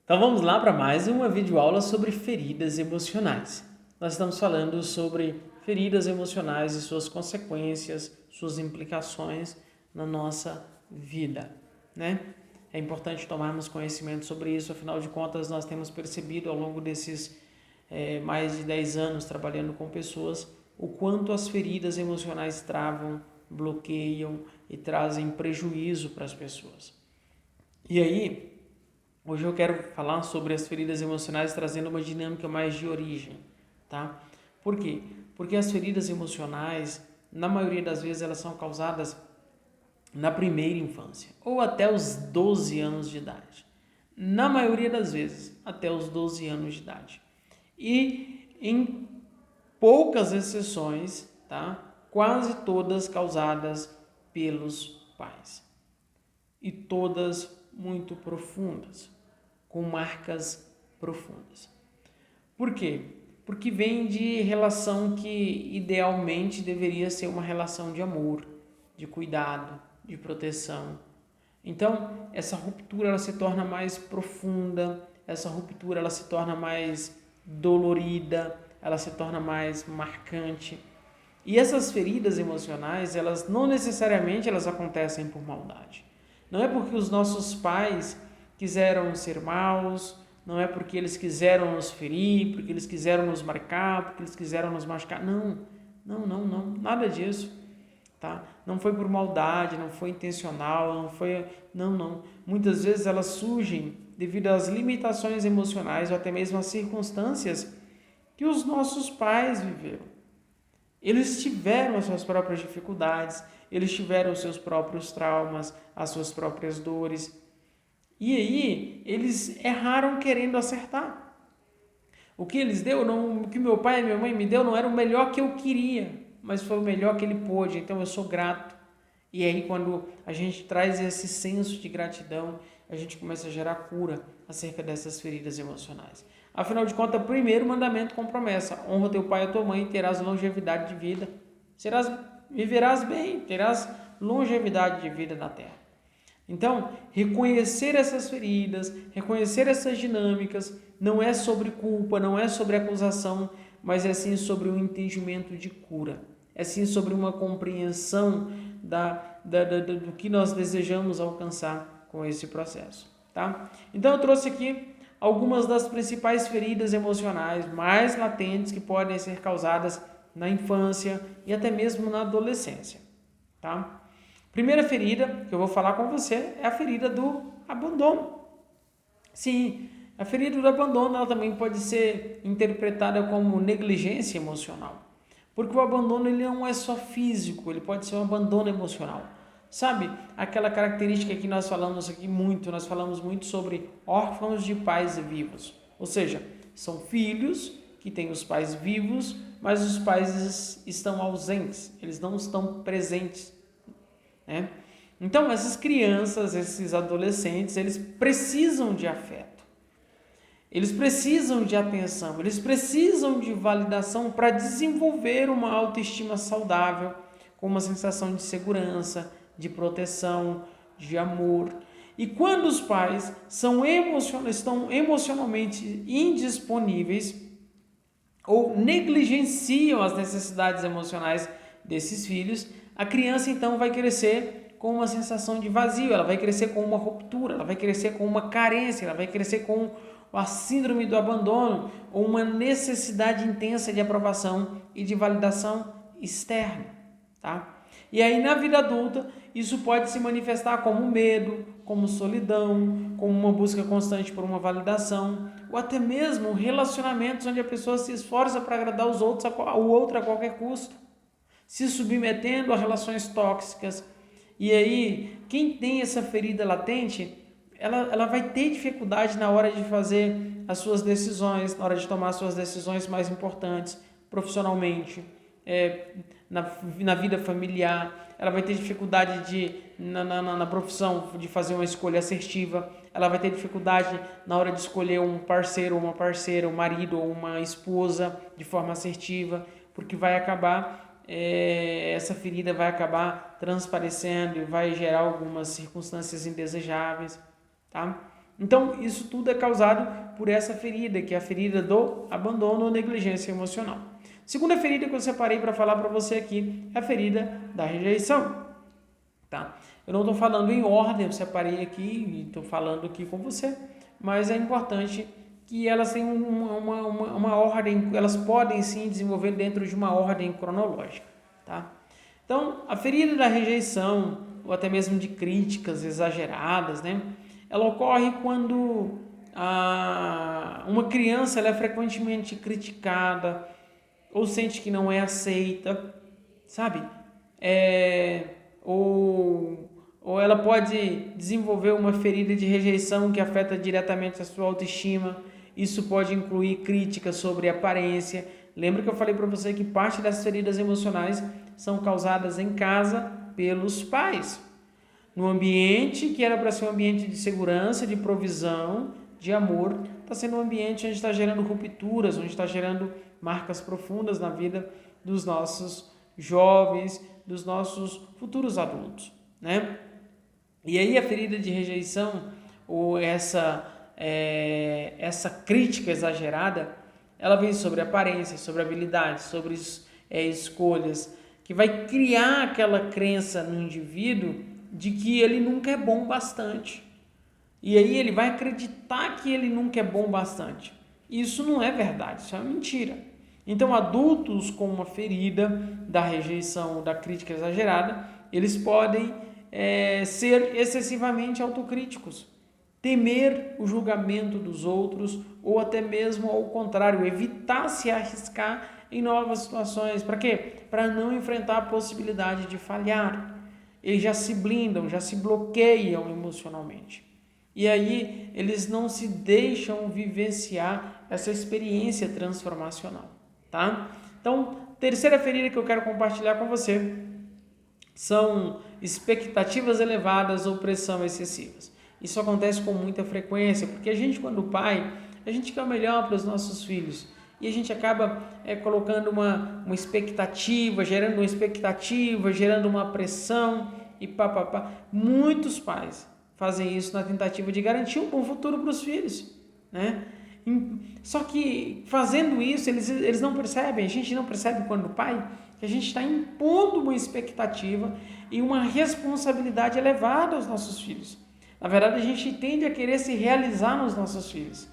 Então vamos lá para mais uma videoaula sobre feridas emocionais. Nós estamos falando sobre feridas emocionais e suas consequências, suas implicações na nossa vida, né? É importante tomarmos conhecimento sobre isso, afinal de contas nós temos percebido ao longo desses mais de 10 anos trabalhando com pessoas o quanto as feridas emocionais travam, bloqueiam e trazem prejuízo para as pessoas. E aí, hoje eu quero falar sobre as feridas emocionais trazendo uma dinâmica mais de origem, tá? Por quê? Porque as feridas emocionais, na maioria das vezes, elas são causadas na primeira infância ou até os 12 anos de idade. Na maioria das vezes, até os 12 anos de idade. E em poucas exceções, tá? Quase todas causadas pelos pais. E todas muito profundas, com marcas profundas. Por quê? Porque vem de relação que idealmente deveria ser uma relação de amor, de cuidado, de proteção. Então, essa ruptura ela se torna mais profunda, essa ruptura ela se torna mais dolorida, ela se torna mais marcante. E essas feridas emocionais, elas não necessariamente elas acontecem por maldade. Não é porque os nossos pais quiseram ser maus, não é porque eles quiseram nos ferir, porque eles quiseram nos marcar, porque eles quiseram nos machucar. Não, nada disso, tá? Não foi por maldade, não foi intencional, não foi, não. Muitas vezes elas surgem devido às limitações emocionais ou até mesmo às circunstâncias que os nossos pais viveram. Eles tiveram as suas próprias dificuldades, eles tiveram os seus próprios traumas, as suas próprias dores. E aí, eles erraram querendo acertar. O que eles deu, o que meu pai e minha mãe me deu não era o melhor que eu queria, mas foi o melhor que ele pôde, então eu sou grato. E aí, quando a gente traz esse senso de gratidão, a gente começa a gerar cura acerca dessas feridas emocionais. Afinal de contas, o primeiro mandamento com promessa: honra teu pai e a tua mãe e terás longevidade de vida. Viverás bem, terás longevidade de vida na terra. Então, reconhecer essas feridas, reconhecer essas dinâmicas, não é sobre culpa, não é sobre acusação, mas é sim sobre um entendimento de cura. É sim sobre uma compreensão do que nós desejamos alcançar com esse processo. Tá? Então, eu trouxe aqui algumas das principais feridas emocionais mais latentes que podem ser causadas na infância e até mesmo na adolescência. Tá? Primeira ferida que eu vou falar com você é a ferida do abandono. Sim, a ferida do abandono ela também pode ser interpretada como negligência emocional. Porque o abandono ele não é só físico, ele pode ser um abandono emocional. Sabe, aquela característica que nós falamos aqui muito, nós falamos muito sobre órfãos de pais vivos. Ou seja, são filhos que têm os pais vivos, mas os pais estão ausentes, eles não estão presentes. Né? Então, essas crianças, esses adolescentes, eles precisam de afeto, eles precisam de atenção, eles precisam de validação para desenvolver uma autoestima saudável, com uma sensação de segurança, de proteção, de amor. E quando os pais estão emocionalmente indisponíveis ou negligenciam as necessidades emocionais desses filhos, a criança então vai crescer com uma sensação de vazio, ela vai crescer com uma ruptura, ela vai crescer com uma carência, ela vai crescer com a síndrome do abandono ou uma necessidade intensa de aprovação e de validação externa, tá? E aí na vida adulta isso pode se manifestar como medo, como solidão, como uma busca constante por uma validação, ou até mesmo relacionamentos onde a pessoa se esforça para agradar o outro a qualquer custo, se submetendo a relações tóxicas. E aí, quem tem essa ferida latente, ela vai ter dificuldade na hora de fazer as suas decisões, na hora de tomar as suas decisões mais importantes, profissionalmente, na vida familiar. Ela vai ter dificuldade na profissão de fazer uma escolha assertiva. Ela vai ter dificuldade na hora de escolher um parceiro ou uma parceira, um marido ou uma esposa de forma assertiva, porque vai acabar essa ferida vai acabar transparecendo e vai gerar algumas circunstâncias indesejáveis, tá? Então, isso tudo é causado por essa ferida, que é a ferida do abandono ou negligência emocional. Segunda ferida que eu separei para falar para você aqui é a ferida da rejeição. Tá? Eu não estou falando em ordem, eu separei aqui e estou falando aqui com você, mas é importante que elas tenham uma ordem, elas podem sim desenvolver dentro de uma ordem cronológica. Tá? Então, a ferida da rejeição, ou até mesmo de críticas exageradas, né? Ela ocorre quando uma criança ela é frequentemente criticada ou sente que não é aceita, sabe? Ou ela pode desenvolver uma ferida de rejeição que afeta diretamente a sua autoestima. Isso pode incluir críticas sobre aparência. Lembra que eu falei para você que parte das feridas emocionais são causadas em casa pelos pais. No ambiente que era para ser um ambiente de segurança, de provisão, de amor, está sendo um ambiente onde está gerando rupturas, onde está gerando marcas profundas na vida dos nossos jovens, dos nossos futuros adultos, né? E aí a ferida de rejeição, ou essa crítica exagerada, ela vem sobre aparência, sobre habilidades, sobre escolhas, que vai criar aquela crença no indivíduo de que ele nunca é bom bastante. E aí ele vai acreditar que ele nunca é bom bastante. Isso não é verdade, isso é mentira. Então, adultos com uma ferida da rejeição, da crítica exagerada, eles podem ser excessivamente autocríticos, temer o julgamento dos outros ou até mesmo ao contrário, evitar se arriscar em novas situações. Para quê? Para não enfrentar a possibilidade de falhar. Eles já se blindam, já se bloqueiam emocionalmente. E aí eles não se deixam vivenciar essa experiência transformacional, tá? Então, terceira ferida que eu quero compartilhar com você são expectativas elevadas ou pressão excessivas. Isso acontece com muita frequência, porque a gente, quando pai, a gente quer o melhor para os nossos filhos. E a gente acaba colocando uma expectativa, gerando uma pressão e papapá. Muitos pais fazem isso na tentativa de garantir um bom futuro para os filhos, né? Só que fazendo isso, eles não percebem, a gente não percebe quando pai, que a gente está impondo uma expectativa e uma responsabilidade elevada aos nossos filhos. Na verdade, a gente tende a querer se realizar nos nossos filhos,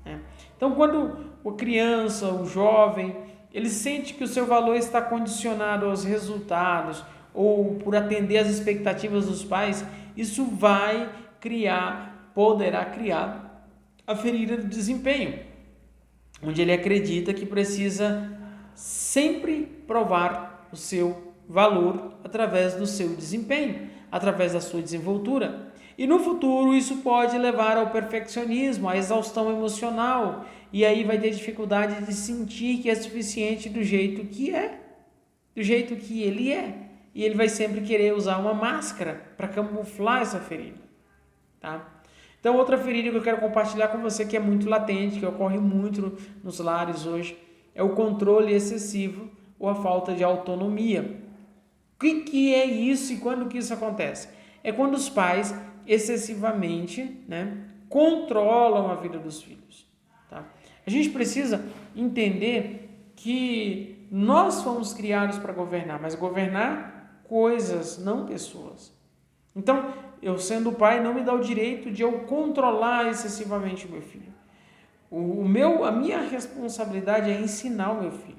né? Então, quando a criança, o jovem, ele sente que o seu valor está condicionado aos resultados ou por atender às expectativas dos pais, isso poderá criar a ferida do desempenho, onde ele acredita que precisa sempre provar o seu valor através do seu desempenho, através da sua desenvoltura. E no futuro isso pode levar ao perfeccionismo, à exaustão emocional, e aí vai ter dificuldade de sentir que é suficiente do jeito que é, do jeito que ele é. E ele vai sempre querer usar uma máscara para camuflar essa ferida, tá? Então, outra ferida que eu quero compartilhar com você, que é muito latente, que ocorre muito nos lares hoje, é o controle excessivo ou a falta de autonomia. O que é isso e quando que isso acontece? É quando os pais excessivamente, né, controlam a vida dos filhos. Tá? A gente precisa entender que nós fomos criados para governar, mas governar coisas, não pessoas. Então, eu sendo pai, não me dá o direito de eu controlar excessivamente o meu filho. A minha responsabilidade é ensinar o meu filho,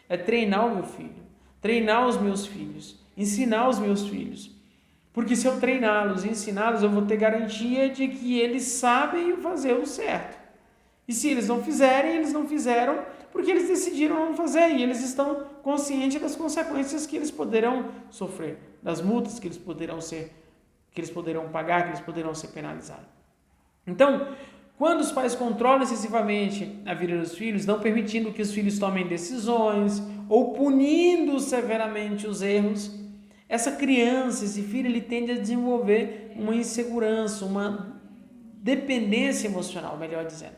é treinar o meu filho, treinar os meus filhos, ensinar os meus filhos. Porque se eu treiná-los e ensiná-los, eu vou ter garantia de que eles sabem fazer o certo. E se eles não fizerem, eles não fizeram porque eles decidiram não fazer. E eles estão conscientes das consequências que eles poderão sofrer, das multas que eles poderão pagar, que eles poderão ser penalizados. Então, quando os pais controlam excessivamente a vida dos filhos, não permitindo que os filhos tomem decisões ou punindo severamente os erros, essa criança, esse filho, ele tende a desenvolver uma insegurança, uma dependência emocional, melhor dizendo.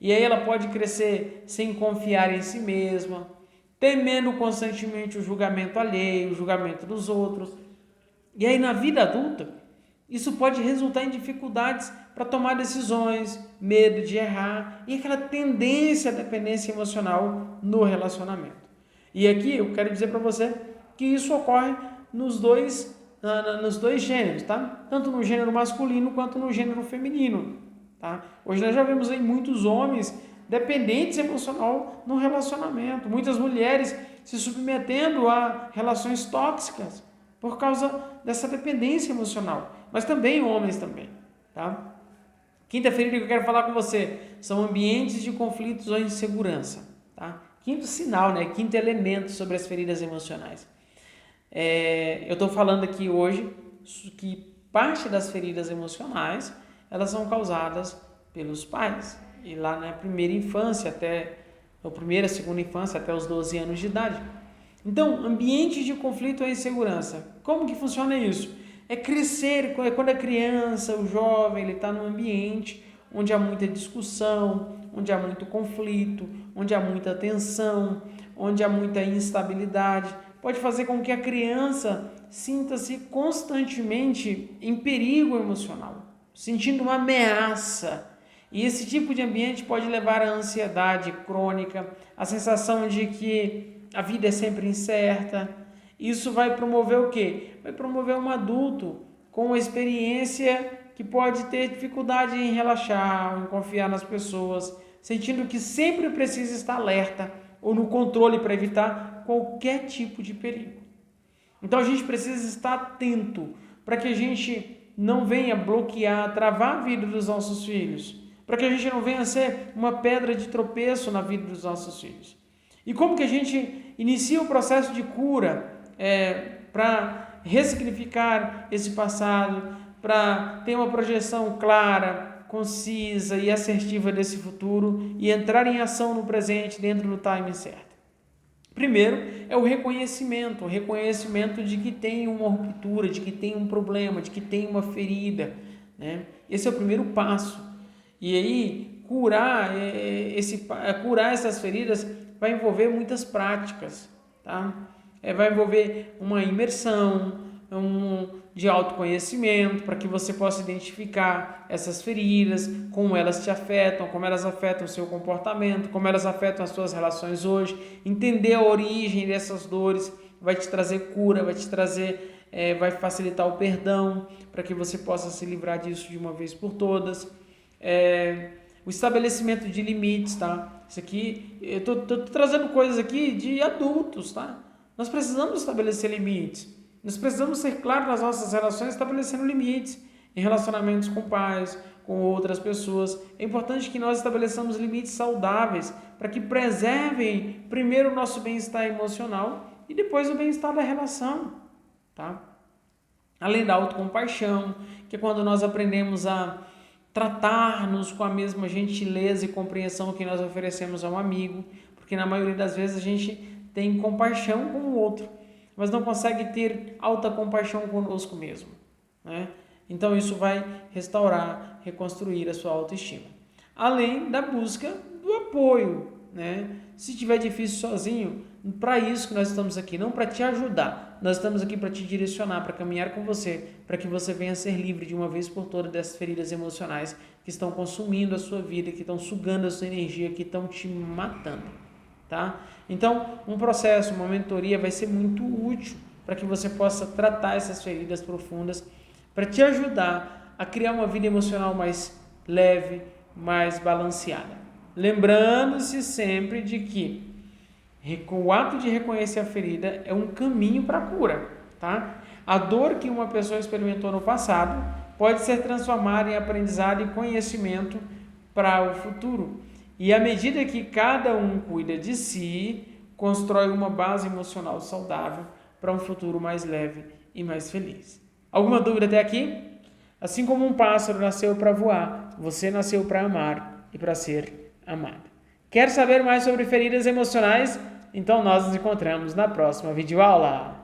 E aí ela pode crescer sem confiar em si mesma, temendo constantemente o julgamento alheio, o julgamento dos outros. E aí na vida adulta, isso pode resultar em dificuldades para tomar decisões, medo de errar e aquela tendência à dependência emocional no relacionamento. E aqui eu quero dizer para você que isso ocorre nos dois gêneros, tá? Tanto no gênero masculino quanto no gênero feminino, tá? Hoje nós já vemos aí muitos homens dependentes emocional no relacionamento, muitas mulheres se submetendo a relações tóxicas por causa dessa dependência emocional, mas também homens também, tá? Quinta ferida que eu quero falar com você são ambientes de conflitos ou insegurança, tá? Quinto sinal, né? Quinto elemento sobre as feridas emocionais. Eu estou falando aqui hoje que parte das feridas emocionais elas são causadas pelos pais. E lá na primeira infância, segunda infância, até os 12 anos de idade. Então, ambientes de conflito ou insegurança. Como que funciona isso? É crescer, quando a criança, o jovem, ele está num ambiente onde há muita discussão, onde há muito conflito, onde há muita tensão, onde há muita instabilidade. Pode fazer com que a criança sinta-se constantemente em perigo emocional, sentindo uma ameaça. E esse tipo de ambiente pode levar à ansiedade crônica, a sensação de que a vida é sempre incerta. Isso vai promover o quê? Vai promover um adulto com uma experiência que pode ter dificuldade em relaxar, em confiar nas pessoas, sentindo que sempre precisa estar alerta ou no controle para evitar qualquer tipo de perigo. Então a gente precisa estar atento para que a gente não venha bloquear, travar a vida dos nossos filhos, para que a gente não venha ser uma pedra de tropeço na vida dos nossos filhos. E como que a gente inicia o processo de cura para ressignificar esse passado, para ter uma projeção clara, concisa e assertiva desse futuro e entrar em ação no presente dentro do timing certo? Primeiro é o reconhecimento de que tem uma ruptura, de que tem um problema, de que tem uma ferida, né? Esse é o primeiro passo. E aí, curar essas feridas vai envolver muitas práticas, tá? Vai envolver uma imersão de autoconhecimento para que você possa identificar essas feridas, como elas te afetam, como elas afetam o seu comportamento, como elas afetam as suas relações hoje. Entender a origem dessas dores vai te trazer cura, vai facilitar o perdão para que você possa se livrar disso de uma vez por todas. O estabelecimento de limites, tá? Isso aqui, eu tô trazendo coisas aqui de adultos, tá? Nós precisamos estabelecer limites. Nós precisamos ser claros nas nossas relações, estabelecendo limites em relacionamentos com pais, com outras pessoas. É importante que nós estabeleçamos limites saudáveis para que preservem primeiro o nosso bem-estar emocional e depois o bem-estar da relação, tá? Além da autocompaixão, que é quando nós aprendemos a tratar-nos com a mesma gentileza e compreensão que nós oferecemos a um amigo, porque na maioria das vezes a gente tem compaixão com o outro, mas não consegue ter alta compaixão conosco mesmo, né? Então isso vai restaurar, reconstruir a sua autoestima. Além da busca do apoio, né? Se tiver difícil sozinho, para isso que nós estamos aqui, não para te ajudar, nós estamos aqui para te direcionar, para caminhar com você, para que você venha ser livre de uma vez por todas dessas feridas emocionais que estão consumindo a sua vida, que estão sugando a sua energia, que estão te matando, tá? Então, um processo, uma mentoria vai ser muito útil para que você possa tratar essas feridas profundas, para te ajudar a criar uma vida emocional mais leve, mais balanceada. Lembrando-se sempre de que o ato de reconhecer a ferida é um caminho para a cura, tá? A dor que uma pessoa experimentou no passado pode ser transformada em aprendizado e conhecimento para o futuro. E à medida que cada um cuida de si, constrói uma base emocional saudável para um futuro mais leve e mais feliz. Alguma dúvida até aqui? Assim como um pássaro nasceu para voar, você nasceu para amar e para ser amado. Quer saber mais sobre feridas emocionais? Então nós nos encontramos na próxima videoaula.